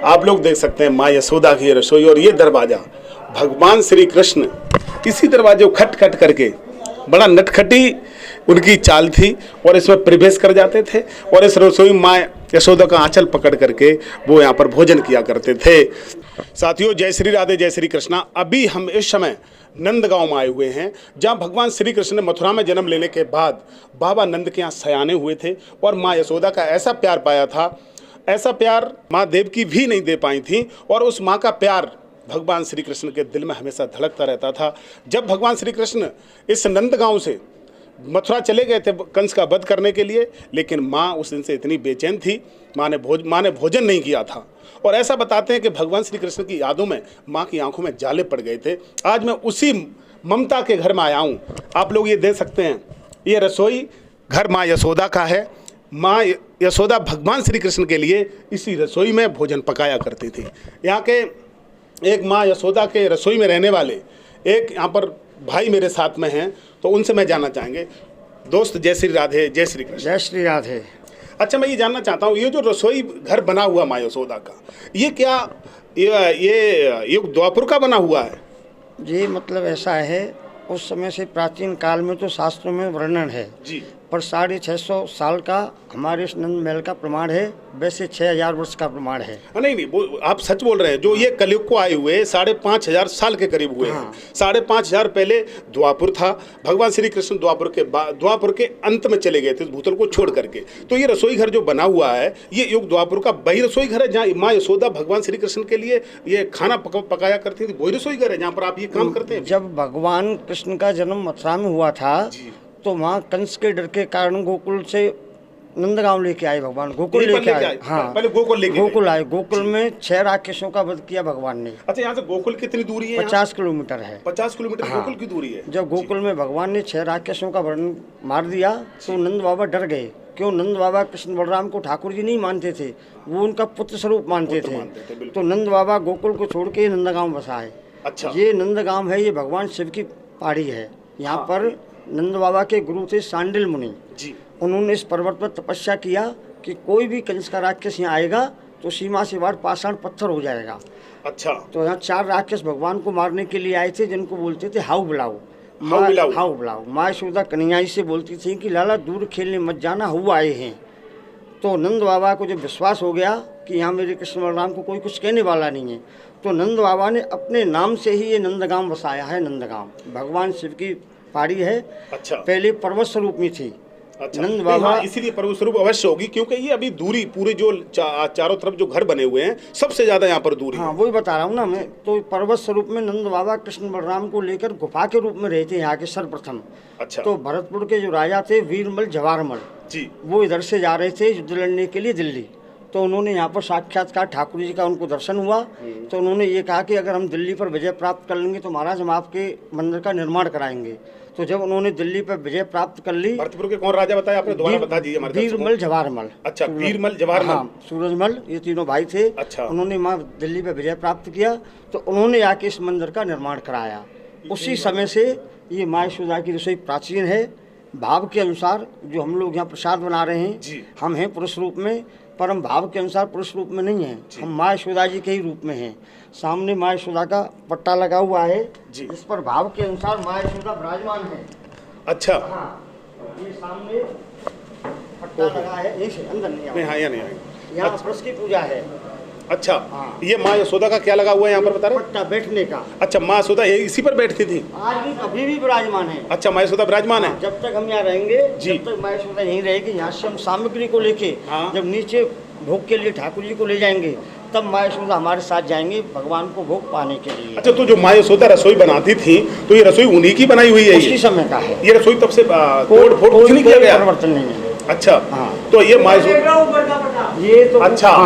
आप लोग देख सकते हैं माँ यशोदा की रसोई और ये दरवाजा भगवान श्री कृष्ण इसी दरवाजे को खट खट करके, बड़ा नटखटी उनकी चाल थी और इसमें प्रवेश कर जाते थे और इस रसोई माँ यशोदा का आंचल पकड़ करके वो यहाँ पर भोजन किया करते थे। साथियों, जय श्री राधे, जय श्री कृष्णा। अभी हम इस समय नंदगांव में आए हुए हैं, जहां भगवान श्री कृष्ण ने मथुरा में जन्म लेने के बाद बाबा नंद के यहाँ सयाने हुए थे और माँ यशोदा का ऐसा प्यार पाया था, ऐसा प्यार माँ देवकी भी नहीं दे पाई थी और उस माँ का प्यार भगवान श्री कृष्ण के दिल में हमेशा धड़कता रहता था। जब भगवान श्री कृष्ण इस नंदगांव से मथुरा चले गए थे कंस का वध करने के लिए, लेकिन माँ उस दिन से इतनी बेचैन थी, माँ ने भोजन नहीं किया था और ऐसा बताते हैं कि भगवान श्री कृष्ण की यादों में माँ की आंखों में जाले पड़ गए थे। आज मैं उसी ममता के घर में आया हूँ। आप लोग ये देख सकते हैं, ये रसोई घर माँ यशोदा का है। माँ यशोदा भगवान श्री कृष्ण के लिए इसी रसोई में भोजन पकाया करती थी। यहाँ के एक माँ यशोदा के रसोई में रहने वाले एक यहाँ पर भाई मेरे साथ में हैं, तो उनसे मैं जानना चाहेंगे। दोस्त, जय श्री राधे, जय श्री कृष्ण। जय श्री राधे। अच्छा, मैं ये जानना चाहता हूँ, ये जो रसोई घर बना हुआ माँ यशोदा का, ये क्या ये द्वापुर का बना हुआ है? जी, मतलब ऐसा है, उस समय से प्राचीन काल में तो शास्त्रों में वर्णन है जी, पर 650 साल का हमारे इस नंद महल का प्रमाण है, वैसे 6000 वर्ष का प्रमाण है। नहीं, वो आप सच बोल रहे हैं। जो ये कलयुग को आए हुए 5500 साल के करीब हुए हैं। 5500 पहले द्वापुर था। भगवान श्री कृष्ण द्वापुर के अंत में चले गए थे भूतल को छोड़ करके। तो ये रसोई घर जो बना हुआ है, ये युग द्वापुर का वही रसोई घर है जहाँ माँ यशोदा भगवान श्री कृष्ण के लिए ये खाना पकाया करती थी। वही रसोई घर है जहाँ पर आप ये काम करते हैं। जब भगवान कृष्ण का जन्म मथुरा में हुआ था तो वहाँ कंस के डर के कारण गोकुल से नंदगांव लेके आए भगवान, गोकुल लेके आए। हाँ, पहले गोकुल आए। गोकुल में 6 राक्षसों का वध किया भगवान ने। अच्छा, यहाँ से गोकुल कितनी दूरी है? 50 किलोमीटर है। 50 किलोमीटर गोकुल की दूरी है। जब गोकुल में भगवान ने 6 राक्षसों का वर्ण मार दिया तो नंद बाबा डर गए। क्यों? नंद बाबा कृष्ण बलराम को ठाकुर जी नहीं मानते थे, वो उनका पुत्र स्वरूप मानते थे। तो नंद बाबा गोकुल को छोड़ के नंदगांव बसाए। अच्छा, ये नंदगांव है, ये भगवान शिव की पहाड़ी है। यहाँ पर नंद बाबा के गुरु थे सांडिल मुनि जी। उन्होंने इस पर्वत पर तपस्या किया कि कोई भी कंस का राक्षस यहाँ आएगा तो सीमा से बाहर पाषाण पत्थर हो जाएगा। अच्छा, तो यहाँ 4 राक्षस भगवान को मारने के लिए आए थे, जिनको बोलते थे हाउ बुलाओ। हाउ बुलाओ। माँ यशोदा कन्हैया से बोलती थी कि लाला दूर खेलने मत जाना, हु आए हैं। तो नंद बाबा को जब विश्वास हो गया कि यहाँ मेरे कृष्ण बलराम को कोई कुछ कहने वाला नहीं है, तो नंद बाबा ने अपने नाम से ही ये नंदगांव बसाया है। नंदगांव भगवान शिव की पहाड़ी है। अच्छा, पहले पर्वत स्वरूप में थी। अच्छा, नंद बाबा इसीलिए पर्वत स्वरूप अवश्य होगी, क्योंकि ये अभी दूरी पूरे जो चारों तरफ जो घर बने हुए हैं सबसे ज्यादा यहाँ पर दूरी। हाँ, वही बता रहा हूँ ना मैं। तो पर्वत स्वरूप में नंद बाबा कृष्ण बलराम को लेकर गुफा के रूप में रहते हैं यहाँ के सर्वप्रथम। अच्छा, तो भरतपुर के जो राजा थे वीरमल जवाहरमल जी, वो इधर से जा रहे थे युद्ध लड़ने के लिए दिल्ली। तो उन्होंने यहाँ पर साक्षात्कार ठाकुर जी का उनको दर्शन हुआ। तो उन्होंने ये कहा कि अगर हम दिल्ली पर विजय प्राप्त कर लेंगे तो महाराज हम आपके मंदिर का निर्माण कराएंगे। तो जब उन्होंने दिल्ली पर विजय प्राप्त कर ली, भरतपुर के कौन राजा बताया आपने? दोबारा बता दीजिए हमारे। वीरमल जवाहरमल। अच्छा, वीरमल जवाहरमल। हाँ, सूरजमल, ये तीनों भाई थे। अच्छा, उन्होंने वहाँ दिल्ली पर विजय प्राप्त किया तो उन्होंने आके इस मंदिर का निर्माण कराया। उसी समय से ये माँ यशोदा की रसोई प्राचीन है। भाव के अनुसार जो हम लोग यहाँ प्रसाद बना रहे हैं, हम हैं पुरुष रूप में, पर हम भाव के अनुसार पुरुष रूप में नहीं है, हम माँ यशोदा जी के ही रूप में हैं। सामने माँ यशोदा का पट्टा लगा हुआ है जी, इस पर भाव के अनुसार माँ यशोदा विराजमान है। अच्छा, हाँ, ये सामने पट्टा लगा है, अंदर नहीं आएगा। यहाँ पुरुष की पूजा है। अच्छा, हाँ। ये माँ यशोदा का क्या लगा हुआ है यहाँ पर बता रहे? पट्टा बैठने का। अच्छा, माँ यशोदा इसी पर बैठती थी? आज भी कभी भी विराजमान है। अच्छा, माँ यशोदा विराजमान है। जब तक हम यहाँ रहेंगे जी, जब तक माँ यशोदा यहीं रहेगी। यहाँ से हम सामग्री को लेके जब नीचे भोग के लिए ठाकुर जी को ले जाएंगे तब माँ यशोदा हमारे साथ जाएंगे भगवान को भोग पाने के लिए। अच्छा, तो जो माँ यशोदा रसोई बनाती थी तो ये रसोई उन्हीं की बनाई हुई है? उसी समय का है ये रसोई, तब से तोड़ फोड़ कुछ नहीं किया गया, परिवर्तन नहीं है। अच्छा, हाँ, तो ये माँ यशोदा ये तो अच्छा,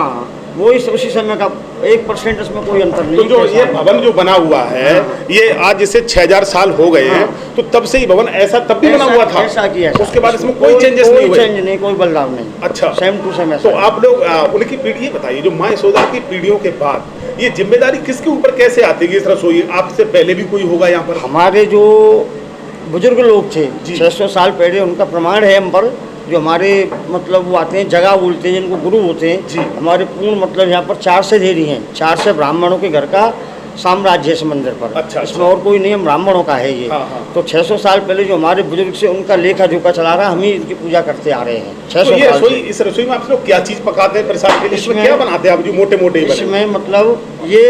वो उसी समय का 1% इसमें कोई अंतर नहीं। तो जो ये भवन जो बना हुआ है, ये आज जैसे 6000 साल हो गए हैं, तो तब से ही भवन ऐसा तब भी बना हुआ था? ऐसा किया, उसके बाद इसमें कोई चेंजेस नहीं हुए? चेंज नहीं, कोई बदलाव नहीं। अच्छा, सेम टू सेम। तो आप लोग उनकी पीढ़ी बताइए, जो माँ यशोदा की पीढ़ियों के बाद ये जिम्मेदारी किसके ऊपर कैसे आती है? इस रसोई आपसे पहले भी कोई होगा यहाँ पर? हमारे जो बुजुर्ग लोग थे 600 साल पहले, उनका प्रमाण है हम पर जो हमारे मतलब वो आते हैं जगह बोलते हैं जिनको गुरु होते जी। हैं, हमारे पूर्ण मतलब यहाँ पर 4 से देरी हैं, 4 से ब्राह्मणों के घर का साम्राज्य है इस मंदिर पर। अच्छा, इसमें और कोई नहीं, हम ब्राह्मणों का है ये। हाँ, हाँ। तो 600 साल पहले जो हमारे बुजुर्ग से उनका लेखा जोखा चला रहा, हम ही इनकी पूजा करते आ रहे हैं 600 तो ये साल रसोई, से। इस रसोई में आप लोग क्या चीज पकाते हैं प्रसाद के लिए? इसमें क्या बनाते हैं आप जो मोटे मोटे इसमें मतलब ये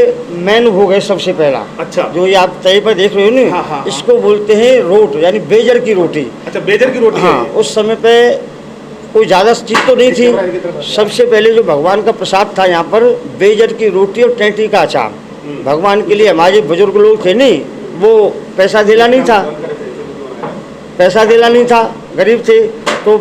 मेन भोग है सबसे पहला। अच्छा। जो ये आप तय पर देख रहे हो ना, हाँ, हाँ, इसको बोलते हैं रोट, यानी बेजर की रोटी। अच्छा, बेजर की रोटी है हाँ, ये। उस समय पे कोई ज़्यादा चीज़ तो नहीं थी। सबसे पहले जो भगवान का प्रसाद था यहाँ पर बेजर की रोटी और टेंटी का अचार। भगवान के लिए हमारे बुजुर्ग लोग थे नहीं, वो पैसा दिला नहीं था, गरीब थे, तो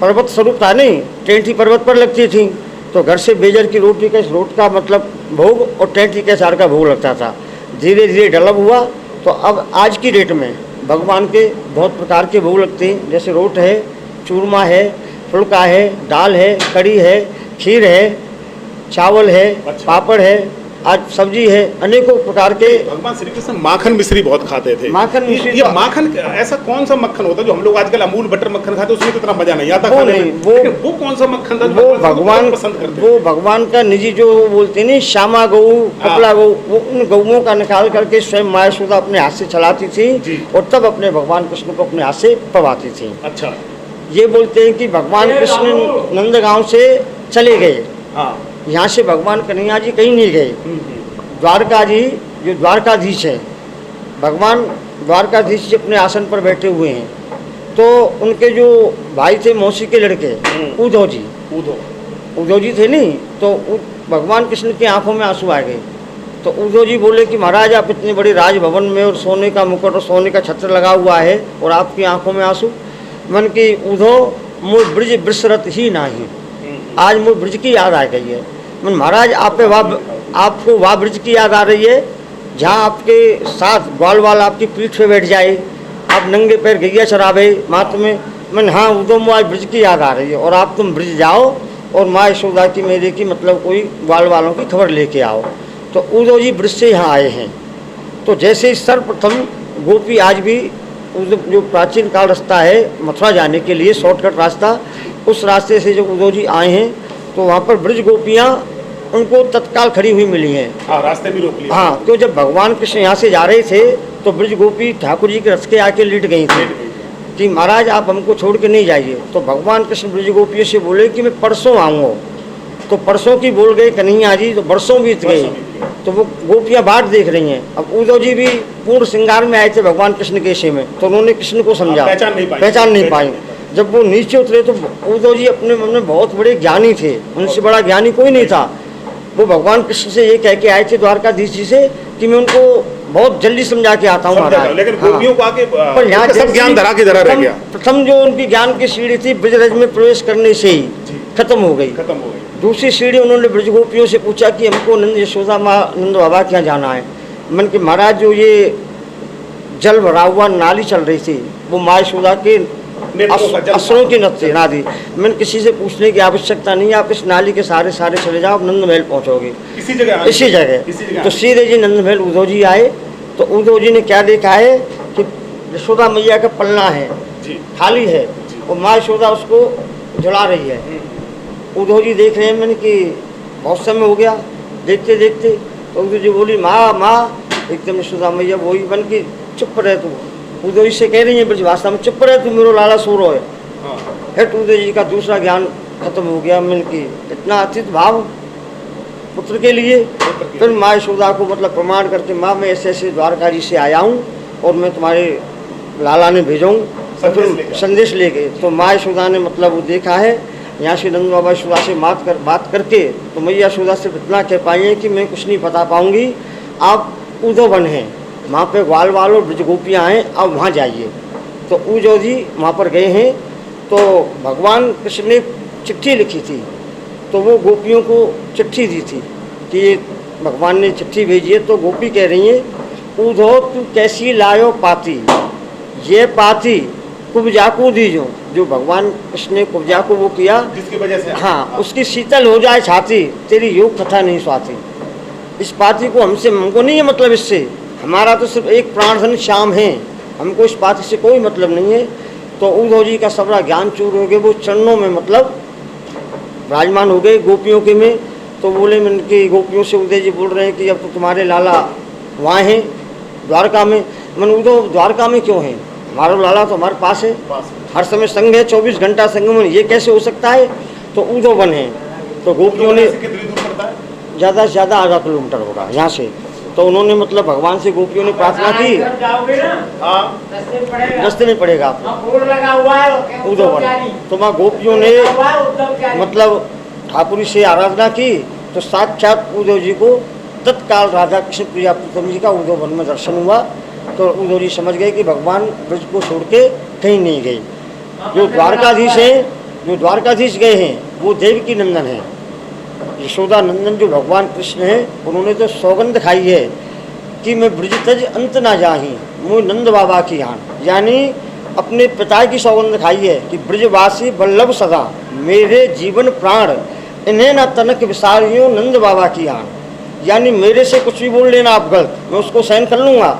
पर्वत स्वरूप था नहीं, टेंटी पर्वत पर लगती थी, तो घर से बेजर की रोटी का रोट का मतलब भोग और टेंटी के अचार का भोग लगता था। धीरे धीरे डेवलप हुआ, तो अब आज की डेट में भगवान के बहुत प्रकार के भोग लगते हैं, जैसे रोट है, चूरमा है, फुल्का है, दाल है, कड़ी है, खीर है, चावल है, पापड़ है, आज सब्जी है, अनेकों प्रकार के। भगवान श्री कृष्ण माखन मिश्री बहुत खाते थे। माखन मिश्री ये माखन ऐसा कौन सा मक्खन होता है जो हम लोग आजकल अमूल बटर मक्खन खाते हैं, उसमें तो इतना मजा नहीं आता वो खाने नहीं, में। वो- लेकिन वो कौन सा मक्खन था जो वो भगवान भगवान पसंद करते वो भगवान का निजी जो बोलते हैं नहीं, श्यामा गऊ, कपला गऊ, वो उन गऊओं का निकाल करके स्वयं माया यशोदा अपने हाथ से चलाती थी जी। और तब अपने भगवान कृष्ण को अपने हाथ से पवाती थी। अच्छा। ये बोलते हैं कि भगवान कृष्ण नंदगांव से चले गए, हाँ। यहाँ से भगवान कन्हैया जी कहीं नहीं गए। द्वारका जी जो द्वारकाधीश है, भगवान द्वारकाधीश जी अपने आसन पर बैठे हुए हैं, तो उनके जो भाई थे मौसी के लड़के उद्धव जी, उद्धव जी थे नहीं, तो भगवान कृष्ण की आंखों में आंसू आ गए। तो उद्धव जी बोले कि महाराज आप इतने बड़े राजभवन में और सोने का मुकुट और सोने का छत्र लगा हुआ है और आपकी आंखों में आंसू। मन की उद्धव मूल ब्रज ब्रसरत ही नाही, आज मूल ब्रज की याद आ गई है। मन महाराज आपको वाह ब्रज की याद आ रही है, जहाँ आपके साथ ग्वाल वाल आपकी पीठ पे बैठ जाए, आप नंगे पैर गैया चरावे मात में। मन हाँ उद्धव मुझे आज ब्रज की याद आ रही है और आप तुम ब्रज जाओ और माँ यशोदा की मेरे की मतलब कोई ग्वाल वालों की खबर लेके आओ। तो उद्धव जी ब्रज से यहाँ आए हैं। तो जैसे सर्वप्रथम गोपी आज भी जो प्राचीन काल रास्ता है मथुरा जाने के लिए शॉर्टकट रास्ता, उस रास्ते से जब उद्धव जी आए हैं तो वहाँ पर ब्रज गोपियाँ उनको तत्काल खड़ी हुई मिली हैं। हाँ, रास्ते भी रोक लिया। हाँ, तो जब भगवान कृष्ण यहाँ से जा रहे थे तो ब्रज गोपी ठाकुर जी के रथ के आके लेट गई थी कि महाराज आप हमको छोड़ के नहीं जाइए। तो भगवान कृष्ण ब्रज गोपियों से बोले कि मैं परसों आऊँगा। तो परसों की बोल गए कन्हैया जी, तो बरसों बीत गए। तो वो गोपियाँ बाट देख रही हैं। अब उद्धव जी भी पूर्ण श्रृंगार में आए थे भगवान कृष्ण के इसे में, तो उन्होंने कृष्ण को समझा, पहचान नहीं पाई। जब वो नीचे उतरे तो उद्धव जी अपने मन में बहुत बड़े ज्ञानी थे, उनसे बड़ा ज्ञानी कोई नहीं था। वो भगवान कृष्ण से ये कह के आए थे द्वारकाधीश जी से कि मैं उनको बहुत जल्दी समझा के आता हूँ महाराज। लेकिन गोपियों को आके पर यहाँ सब ज्ञान धरा के धरा रह गया। प्रथम जो उनकी ज्ञान की सीढ़ी थी ब्रजरज में प्रवेश करने से ही खत्म हो गई। दूसरी सीढ़ी उन्होंने ब्रज गोपियों से पूछा कि हमको नंद यशोदा माँ नंद बाबा के यहाँ जाना है। मन के महाराज जो ये जल भरा हुआ नाली चल रही थी वो माँ यशोदा के असुरों की नादी। मैंने किसी से पूछने की आवश्यकता नहीं है, आप इस नाली के सारे चले जाओ, आप नंद महल पहुँचोगे इसी जगह। तो सीधे जी नंद महल उद्धव जी आए। तो उद्धव जी ने क्या देखा है कि यशोदा मैया का पलना है खाली है और माँ यशोदा उसको झुला रही है। उद्धव जी देख रहे हैं मैंने कि बहुत समय हो गया देखते देखते। तो उद्धव जी बोली माँ एकदम यशोदा मैया वही बन की चुप रहे तू। उद्धव जी से कह रही है ब्रज भाषा में, चुप रहे तू मेरो लाला सो रहो है। फिर उद्धव जी का दूसरा ज्ञान खत्म हो गया। मैंने कि इतना अतीत भाव पुत्र के लिए। फिर माँ यशोदा को मतलब प्रमाण करके माँ मैं ऐसे ऐसे द्वारका जी से आया हूँ और मैं तुम्हारे लाला ने भेजा हूँ संदेश लेके। तो माँ यशोदा ने मतलब वो देखा है यहाँ से नंद बाबा यशोदा से बात करके तो मैया यशोदा से इतना कह पाई है कि मैं कुछ नहीं बता पाऊँगी, आप उद्धव वन हैं, वहाँ पे ग्वाल वाल और ब्रज गोपियाँ हैं, आप वहाँ जाइए। तो उद्धव जी वहाँ पर गए हैं। तो भगवान कृष्ण ने चिट्ठी लिखी थी, तो वो गोपियों को चिट्ठी दी थी कि ये भगवान ने चिट्ठी भेजी है। तो गोपी कह रही हैं उद्धव तू कैसी लायो पाती, ये पाती कुब्जा को दीजो। जो भगवान कृष्ण ने कुब्जा को वो किया जिसकी वजह से हाँ उसकी शीतल हो जाए छाती, तेरी योग कथा नहीं स्वाती। इस पाती को हमको नहीं है मतलब, इससे हमारा तो सिर्फ एक प्राणधन श्याम है, हमको इस पाती से कोई मतलब नहीं है। तो उद्धव जी का सबरा ज्ञान चूर हो गए, वो चरणों में मतलब विराजमान हो गए गोपियों के में। तो बोले मन की गोपियों से उदय जी बोल रहे हैं कि अब तो तुम्हारे लाला वहाँ हैं द्वारका में। मन उद्धव द्वारका में क्यों है, हमारा लाला तो हमारे पास है, हर समय संग है, 24 घंटा संग में, ये कैसे हो सकता है। तो उद्धव वन है। तो गोपियों ने ज़्यादा से ज़्यादा आधा किलोमीटर होगा यहाँ से। तो उन्होंने मतलब भगवान से गोपियों ने प्रार्थना की, रास्ते में पड़ेगा आपको उद्धव वन। तो वहाँ गोपियों ने मतलब ठाकुर से आराधना की, तो साक्षात उद्धव जी को तत्काल राधा कृष्ण प्रिया प्रीतम जी का उद्धव वन में दर्शन हुआ। तो उद्धव जी समझ गए कि भगवान ब्रज को छोड़ के कहीं नहीं गए। जो द्वारकाधीश हैं, जो द्वारकाधीश गए हैं वो देवकी नंदन है, यशोदा नंदन जो भगवान कृष्ण हैं, उन्होंने तो सौगंध खाई है कि मैं ब्रज तज अंत ना जाही मुझ नंद बाबा की आन, यानी अपने पिता की सौगंध खाई है कि ब्रजवासी वल्लभ सदा मेरे जीवन प्राण इन्हें न तनक विसारियो नंद बाबा की आन, यानी मेरे से कुछ भी बोल लेना आप गलत, मैं उसको सहन कर लूँगा,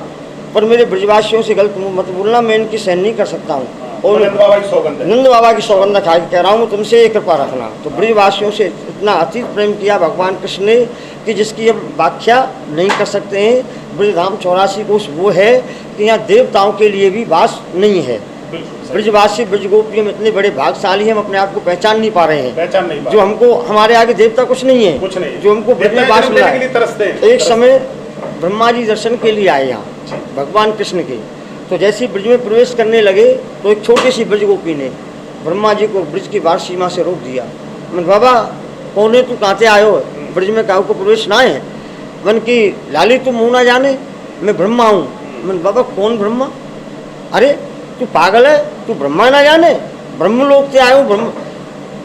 पर मेरे ब्रजवासियों से गलत मत बोलना, मैं इनकी सहन नहीं कर सकता हूँ। और नंद बाबा की सौगंध खा के कह रहा हूँ तुमसे ये कृपा रखना। तो ब्रजवासियों से इतना अतीत प्रेम किया भगवान कृष्ण ने कि जिसकी अब व्याख्या नहीं कर सकते हैं। ब्रजधाम 84 कोष वो है कि यहाँ देवताओं के लिए भी वास नहीं है। ब्रजवासी ब्रजगोपियों में इतने बड़े भागशाली हैं, हम अपने आप को पहचान नहीं पा रहे हैं। जो हमको हमारे आगे देवता कुछ नहीं है, जो हमको ब्रज में वास मिला है। एक समय ब्रह्मा जी दर्शन के लिए आए यहाँ भगवान कृष्ण के। तो जैसे ही ब्रज में प्रवेश करने लगे तो एक छोटी सी ब्रजगोपी ने ब्रह्मा जी को ब्रज की बार सीमा से रोक दिया। मन बाबा कौन है तू, कहाँ से आयो, ब्रज में काहू को प्रवेश ना है। मन की लाली तुम मुँह ना जाने, मैं ब्रह्मा हूँ। मन बाबा कौन ब्रह्मा, अरे तू पागल है, तू ब्रह्मा ना जाने, ब्रह्मलोक से आयो, ब्रह्म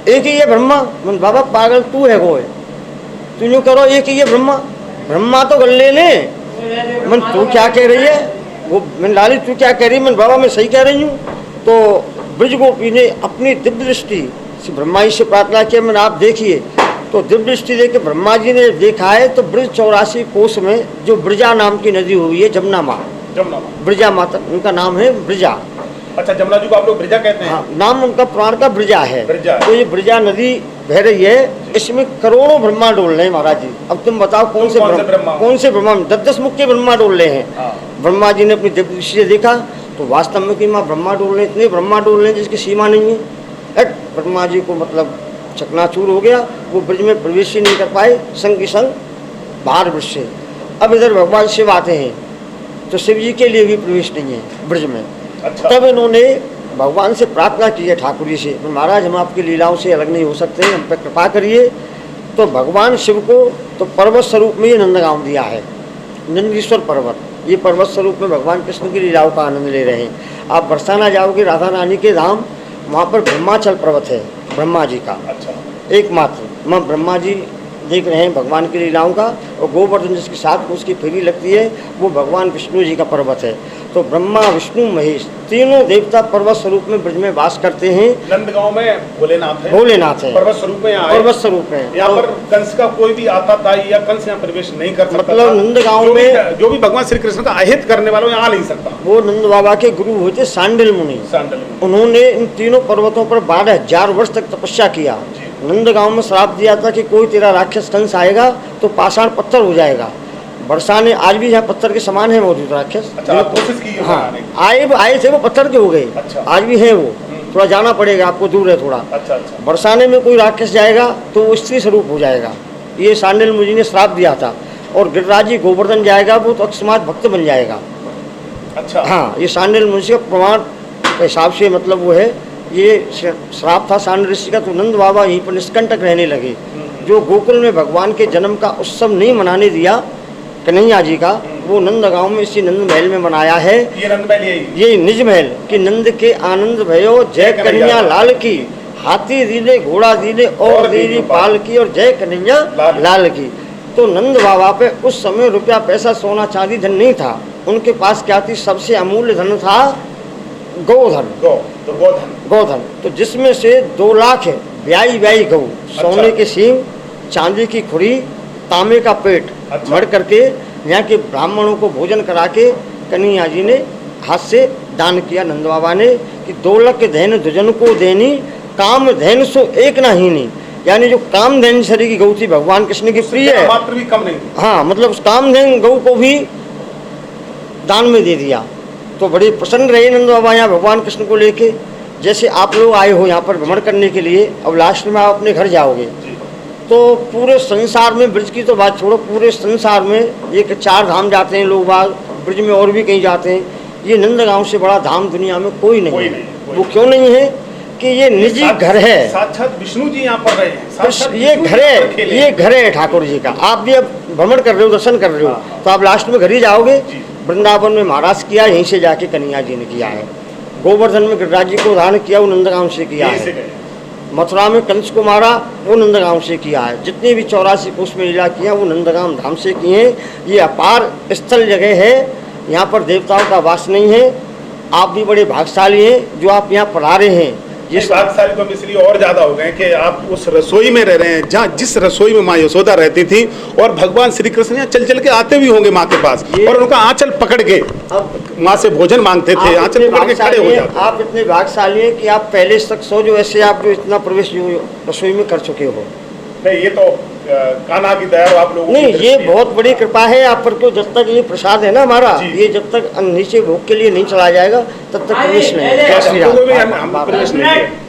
एक ही है ब्रह्मा। मन बाबा पागल तू है वो है, तू यूँ करो एक ही है ब्रह्मा, ब्रह्मा तो गले ले। मन तू क्या कह रही है, वो मन लाली तू क्या कह रही है। मन बाबा मैं सही कह रही हूँ। तो ब्रजगोपी ने अपनी दिव्य दृष्टि से ब्रह्मा जी से प्रार्थना किया, मैंने आप देखिए। तो दिव्य दृष्टि देके ब्रह्मा जी ने देखा है तो ब्रज 84 कोष में जो ब्रजा नाम की नदी हुई है, जमुना माँ, ब्रजा माता उनका नाम है ब्रजा। अच्छा, जमुना जी को आप लोग ब्रजा कहते हैं? हाँ, नाम उनका पुराण का ब्रजा है। तो ये ब्रजा नदी बह रही है, इसमें करोड़ों ब्रह्मा डोल रहे हैं महाराज जी। अब तुम बताओ कौन से ब्रह्मा, 10 मुख के ब्रह्मा डोल रहे हैं। ब्रह्मा जी ने अपनी दिव्य दृष्टि से देखा तो वास्तव में कि माँ ब्रह्मा डोल रहे हैं, इतने ब्रह्मा डोल रहे हैं जिसकी सीमा नहीं है। ब्रह्मा जी को मतलब चकनाचूर हो गया, वो ब्रज में प्रवेश ही नहीं कर पाए, संग की संग बाहर ब्रज से। अब इधर भगवान शिव आते हैं तो शिव जी के लिए भी प्रवेश नहीं है ब्रज में। अच्छा। तब इन्होंने भगवान से प्रार्थना की है ठाकुर जी से, महाराज हम आपकी लीलाओं से अलग नहीं हो सकते, हम पर कृपा करिए। तो भगवान शिव को तो पर्वत स्वरूप में ये नंदगांव दिया है, नंदीश्वर पर्वत। ये पर्वत स्वरूप में भगवान कृष्ण की लीलाओं का आनंद ले रहे हैं। आप बरसाना जाओगे राधा रानी के धाम, वहाँ पर ब्रह्माचल पर्वत है ब्रह्मा जी का। अच्छा। एकमात्र माँ ब्रह्मा जी देख रहे हैं भगवान की लीलाओं का। और गोवर्धन जिसके साथ उसकी फेरी लगती है वो भगवान विष्णु जी का पर्वत है। तो ब्रह्मा विष्णु महेश तीनों देवता पर्वत स्वरूप में ब्रज में वास करते हैं। नंदगांव में भोलेनाथ है, भोलेनाथ है पर्वत स्वरूप में, पर्वत स्वरूप में। यहाँ पर कंस का कोई भी आताताई या कंस यहाँ प्रवेश नहीं कर सकता। मतलब नंदगांव में जो भी भगवान श्री कृष्ण का अहित करने वालों यहाँ आ नहीं सकता। वो नंद बाबा के गुरु हुए थे सांडिल मुनि। उन्होंने इन तीनों पर्वतों पर 12,000 वर्ष तक तपस्या किया। नंदगांव में श्राप दिया था कि कोई तेरा राक्षस कंस आएगा तो पाषाण पत्थर हो जाएगा। बरसाने आज भी यहाँ पत्थर के समान है मौजूद राक्षस। अच्छा, कोशिश की? हाँ, आए थे वो पत्थर के हो गए। अच्छा। आज भी है वो, थोड़ा जाना पड़ेगा आपको, दूर है थोड़ा। अच्छा। बरसाने में कोई राक्षस जाएगा तो वो स्त्री स्वरूप हो जाएगा, ये सांडिल मुनि ने श्राप दिया था। और गिरिराज जी गोवर्धन जाएगा वो तो अकस्मात भक्त बन जाएगा। अच्छा। हाँ, ये सांडिल मुनि का प्रमाण के हिसाब से मतलब वो है, ये श्राप था सांडिल ऋषि का। तो नंद बाबा यहीं पर निष्कंटक रहने लगे। जो गोकुल में भगवान के जन्म का उत्सव नहीं मनाने दिया कन्हैया जी का, वो नंदगांव में इसी नंद महल में बनाया है। ये नंद महल ये निज महल कि नंद के आनंद भयो जय कन्हैया लाल की, हाथी दीने घोड़ा दीने और दीनी पाल की, और जय कन्हैया लाल की। तो नंद बाबा पे उस समय रुपया पैसा सोना चांदी धन नहीं था, उनके पास क्या थी, सबसे अमूल्य धन था गोधन। गोधन तो जिसमें से 2 लाख ब्याई गौ, सोने के सींग, चांदी की खुरी, तांबे का पेट मर करके यहाँ के ब्राह्मणों को भोजन करा के कन्हैया जी ने हाथ से दान किया नंद बाबा ने कि 2 लख धैन दुजन को देनी, काम धैन सो एक नहीं। यानी जो कामधेन शरीर की गौ थी भगवान कृष्ण की प्रिय है, मात्र भी कम नहीं। हाँ, मतलब उस कामधेन गौ को भी दान में दे दिया। तो बड़े प्रसन्न रहे नंद बाबा यहाँ भगवान कृष्ण को लेके। जैसे आप लोग आए हो यहाँ पर भ्रमण करने के लिए, अब लास्ट में आप अपने घर जाओगे तो पूरे संसार में, ब्रज की तो बात छोड़ो, पूरे संसार में एक 4 धाम जाते हैं लोग बाग, ब्रज में और भी कहीं जाते हैं। ये नंदगांव से बड़ा धाम दुनिया में कोई नहीं है। वो क्यों नहीं है कि ये निजी घर है, साक्षात विष्णु जी यहाँ पर रहे हैं, ये घर है ठाकुर जी का। आप भी अब भ्रमण कर रहे हो, दर्शन कर रहे हो, तो आप लास्ट में घर ही जाओगे। वृंदावन में महाराज किया, यहीं से जाके कन्हैया जी ने किया है। गोवर्धन में गिरिराज जी को धारण किया, वो नंदगांव से किया है। मथुरा में कंस को मारा, वो नंदगांव से किया है। जितने भी 84 कोष में लीला किया वो नंदगांव धाम से किए हैं। ये अपार स्थल जगह है, यहाँ पर देवताओं का वास नहीं है। आप भी बड़े भाग्यशाली हैं जो आप यहाँ पधारे हैं। ये भाग्यशाली तो हम इसलिए और ज्यादा हो गए कि आप उस रसोई में रह रहे हैं जहाँ जिस रसोई में माँ यशोदा रहती थी, और भगवान श्री कृष्ण यहाँ चल चल के आते भी होंगे माँ के पास, और उनका आंचल पकड़ के माँ से भोजन मांगते थे, आंचल पकड़ के खड़े हो जाते। आप इतने भाग्यशाली हैं कि आप पहले शख्स हो जो ऐसे आप जो इतना प्रवेश रसोई में कर चुके हो। नहीं, ये तो कान्हा की दया आप लोगों नहीं, ये बहुत बड़ी कृपा है आप पर। तो जब तक ये प्रसाद है ना हमारा, ये जब तक नीचे भोग के लिए नहीं चला जाएगा तब तक प्रवेश नहीं है।